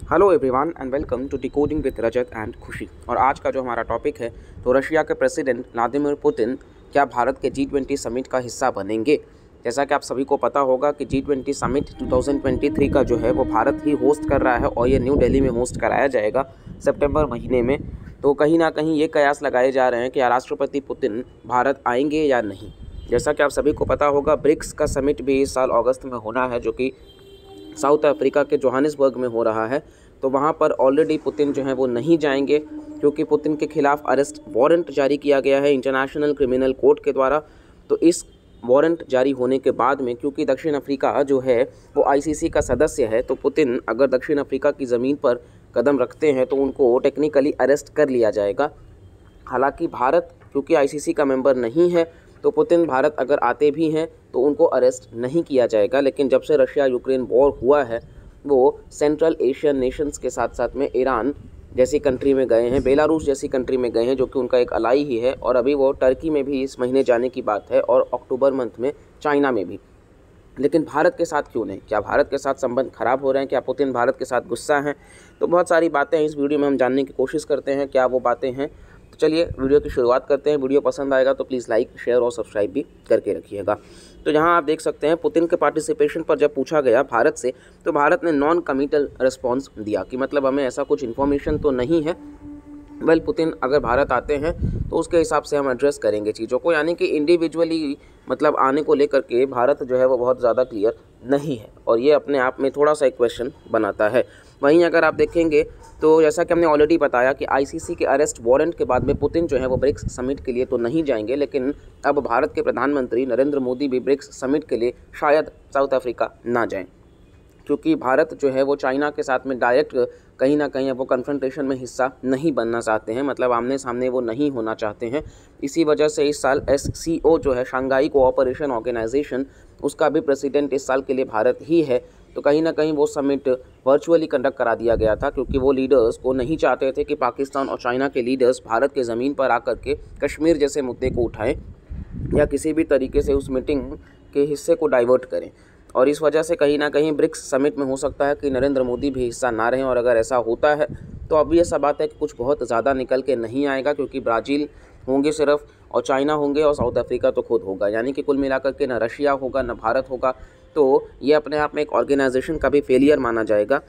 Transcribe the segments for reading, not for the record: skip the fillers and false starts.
Hello everyone and welcome to decoding with Rajat and Khushi. और आज का जो हमारा टॉपिक है तो रशिया के प्रेसिडेंट व्लादिमीर पुतिन क्या भारत के G20 समिट का हिस्सा बनेंगे। जैसा कि आप सभी को पता होगा कि G20 समिट 2023 का जो है वो भारत ही होस्ट कर रहा है और ये न्यू दिल्ली में होस्ट कराया जाएगा सितंबर महीने में। तो कहीं ना कहीं ये कयास लगाए जा रहे हैं कि राष्ट्रपति पुतिन भारत आएंगे या नहीं। जैसा कि आप सभी को पता होगा ब्रिक्स का समिट भी इस साल अगस्त में होना है, जो कि साउथ अफ्रीका के जोहानिसबर्ग में हो रहा है। तो वहाँ पर ऑलरेडी पुतिन जो है वो नहीं जाएंगे, क्योंकि पुतिन के खिलाफ अरेस्ट वारंट जारी किया गया है इंटरनेशनल क्रिमिनल कोर्ट के द्वारा। तो इस वारंट जारी होने के बाद में, क्योंकि दक्षिण अफ्रीका जो है वो ICC का सदस्य है, तो पुतिन अगर दक्षिण अफ्रीका की ज़मीन पर कदम रखते हैं तो उनको टेक्निकली अरेस्ट कर लिया जाएगा। हालांकि भारत क्योंकि ICC का मेंबर नहीं है, तो पुतिन भारत अगर आते भी हैं तो उनको अरेस्ट नहीं किया जाएगा। लेकिन जब से रशिया यूक्रेन वॉर हुआ है वो सेंट्रल एशियन नेशंस के साथ साथ में ईरान जैसी कंट्री में गए हैं, बेलारूस जैसी कंट्री में गए हैं, जो कि उनका एक अलाई ही है। और अभी वो टर्की में भी इस महीने जाने की बात है और अक्टूबर मंथ में चाइना में भी। लेकिन भारत के साथ क्यों नहीं? क्या भारत के साथ संबंध खराब हो रहे हैं? क्या पुतिन भारत के साथ गुस्सा हैं? तो बहुत सारी बातें इस वीडियो में हम जानने की कोशिश करते हैं क्या वो बातें हैं। तो चलिए वीडियो की शुरुआत करते हैं। वीडियो पसंद आएगा तो प्लीज़ लाइक, शेयर और सब्सक्राइब भी करके रखिएगा। तो यहाँ आप देख सकते हैं पुतिन के पार्टिसिपेशन पर जब पूछा गया भारत से, तो भारत ने नॉन कमिटल रिस्पॉन्स दिया कि मतलब हमें ऐसा कुछ इन्फॉर्मेशन तो नहीं है, वेल पुतिन अगर भारत आते हैं तो उसके हिसाब से हम एड्रेस करेंगे चीज़ों को। यानी कि इंडिविजुअली मतलब आने को लेकर के भारत जो है वो बहुत ज़्यादा क्लियर नहीं है, और ये अपने आप में थोड़ा सा एक क्वेश्चन बनाता है। वहीं अगर आप देखेंगे तो जैसा कि हमने ऑलरेडी बताया कि ICC के अरेस्ट वारंट के बाद में पुतिन जो है वो ब्रिक्स समिट के लिए तो नहीं जाएंगे, लेकिन अब भारत के प्रधानमंत्री नरेंद्र मोदी भी ब्रिक्स समिट के लिए शायद साउथ अफ्रीका ना जाएं, क्योंकि भारत जो है वो चाइना के साथ में डायरेक्ट कहीं ना कहीं वो कन्फ्रंटेशन में हिस्सा नहीं बनना चाहते हैं, मतलब आमने सामने वो नहीं होना चाहते हैं। इसी वजह से इस साल SCO जो है शंघाई कोऑपरेशन ऑर्गेनाइजेशन, उसका भी प्रेसिडेंट इस साल के लिए भारत ही है। तो कहीं ना कहीं वो समिट वर्चुअली कंडक्ट करा दिया गया था, क्योंकि वो लीडर्स को नहीं चाहते थे कि पाकिस्तान और चाइना के लीडर्स भारत के ज़मीन पर आकर के कश्मीर जैसे मुद्दे को उठाएं या किसी भी तरीके से उस मीटिंग के हिस्से को डाइवर्ट करें। और इस वजह से कहीं ना कहीं ब्रिक्स समिट में हो सकता है कि नरेंद्र मोदी भी हिस्सा ना रहें। और अगर ऐसा होता है तो ऑब्वियस सा बात है कि कुछ बहुत ज़्यादा निकल के नहीं आएगा, क्योंकि ब्राज़ील होंगे सिर्फ और चाइना होंगे और साउथ अफ्रीका तो खुद होगा। यानी कि कुल मिलाकर के ना रशिया होगा ना भारत होगा। तो ये अपने आप में एक ऑर्गेनाइजेशन का भी फेलियर माना जाएगा।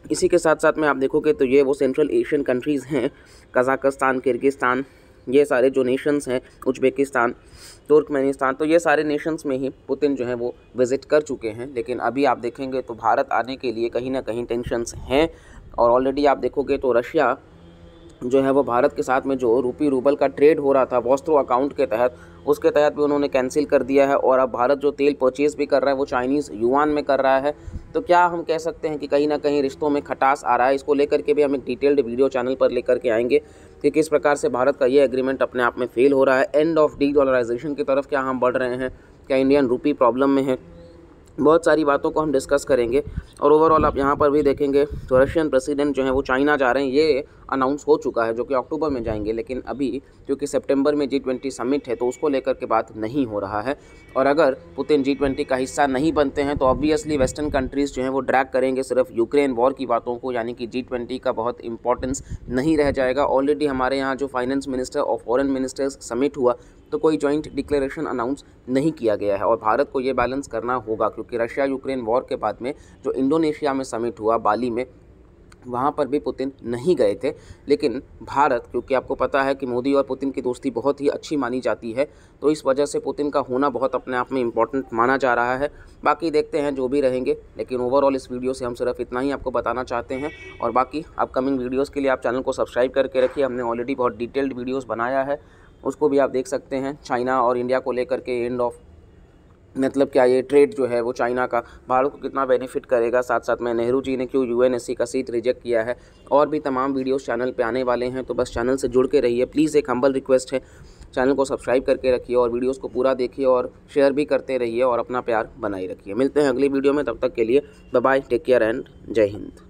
इसी के साथ साथ में आप देखोगे तो ये वो सेंट्रल एशियन कंट्रीज़ हैं, कज़ाकिस्तान, किर्गिस्तान, ये सारे जो नेशंस हैं, उज़्बेकिस्तान, तुर्कमेनिस्तान, तो ये सारे नेशंस में ही पुतिन जो है वो विज़िट कर चुके हैं। लेकिन अभी आप देखेंगे तो भारत आने के लिए कहीं ना कहीं टेंशन्स हैं। और ऑलरेडी आप देखोगे तो रशिया जो है वो भारत के साथ में जो रूपी रूबल का ट्रेड हो रहा था वॉस्त्रो अकाउंट के तहत, उसके तहत भी उन्होंने कैंसिल कर दिया है। और अब भारत जो तेल परचेज़ भी कर रहा है वो चाइनीज़ युआन में कर रहा है। तो क्या हम कह सकते हैं कि कहीं ना कहीं रिश्तों में खटास आ रहा है? इसको लेकर के भी हम एक डिटेल्ड वीडियो चैनल पर लेकर के आएंगे कि किस प्रकार से भारत का ये एग्रीमेंट अपने आप में फेल हो रहा है। एंड ऑफ डी-डॉलराइजेशन की तरफ क्या हम बढ़ रहे हैं? क्या इंडियन रूपी प्रॉब्लम में है? बहुत सारी बातों को हम डिस्कस करेंगे। और ओवरऑल आप यहाँ पर भी देखेंगे तो रशियन प्रेसिडेंट जो है वो चाइना जा रहे हैं, ये अनाउंस हो चुका है, जो कि अक्टूबर में जाएंगे। लेकिन अभी क्योंकि सितंबर में G20 समिट है तो उसको लेकर के बात नहीं हो रहा है। और अगर पुतिन G20 का हिस्सा नहीं बनते हैं तो ऑब्वियसली वेस्टर्न कंट्रीज़ जो हैं वो ड्रैग करेंगे सिर्फ यूक्रेन वॉर की बातों को, यानी कि G20 का बहुत इंपॉर्टेंस नहीं रह जाएगा। ऑलरेडी हमारे यहाँ जो फाइनेंस मिनिस्टर और फॉरेन मिनिस्टर्स समिट हुआ तो कोई जॉइंट डिक्लेरेशन अनाउंस नहीं किया गया है। और भारत को ये बैलेंस करना होगा, क्योंकि रशिया यूक्रेन वॉर के बाद में जो इंडोनेशिया में समिट हुआ बाली में, वहाँ पर भी पुतिन नहीं गए थे। लेकिन भारत, क्योंकि आपको पता है कि मोदी और पुतिन की दोस्ती बहुत ही अच्छी मानी जाती है, तो इस वजह से पुतिन का होना बहुत अपने आप में इम्पॉर्टेंट माना जा रहा है। बाकी देखते हैं जो भी रहेंगे, लेकिन ओवरऑल इस वीडियो से हम सिर्फ इतना ही आपको बताना चाहते हैं। और बाकी अपकमिंग वीडियोज़ के लिए आप चैनल को सब्सक्राइब करके रखिए। हमने ऑलरेडी बहुत डिटेल्ड वीडियोज़ बनाया है, उसको भी आप देख सकते हैं। चाइना और इंडिया को लेकर के एंड ऑफ मतलब क्या ये ट्रेड जो है वो चाइना का भारत को कितना बेनिफिट करेगा, साथ साथ में नेहरू जी ने क्यों UNSC का सीट रिजेक्ट किया है, और भी तमाम वीडियोस चैनल पे आने वाले हैं। तो बस चैनल से जुड़ के रहिए प्लीज़। एक हम्बल रिक्वेस्ट है, चैनल को सब्सक्राइब करके रखिए और वीडियोस को पूरा देखिए और शेयर भी करते रहिए और अपना प्यार बनाए रखिए। मिलते हैं अगली वीडियो में, तब तक के लिए bye bye, take care and Jai Hind.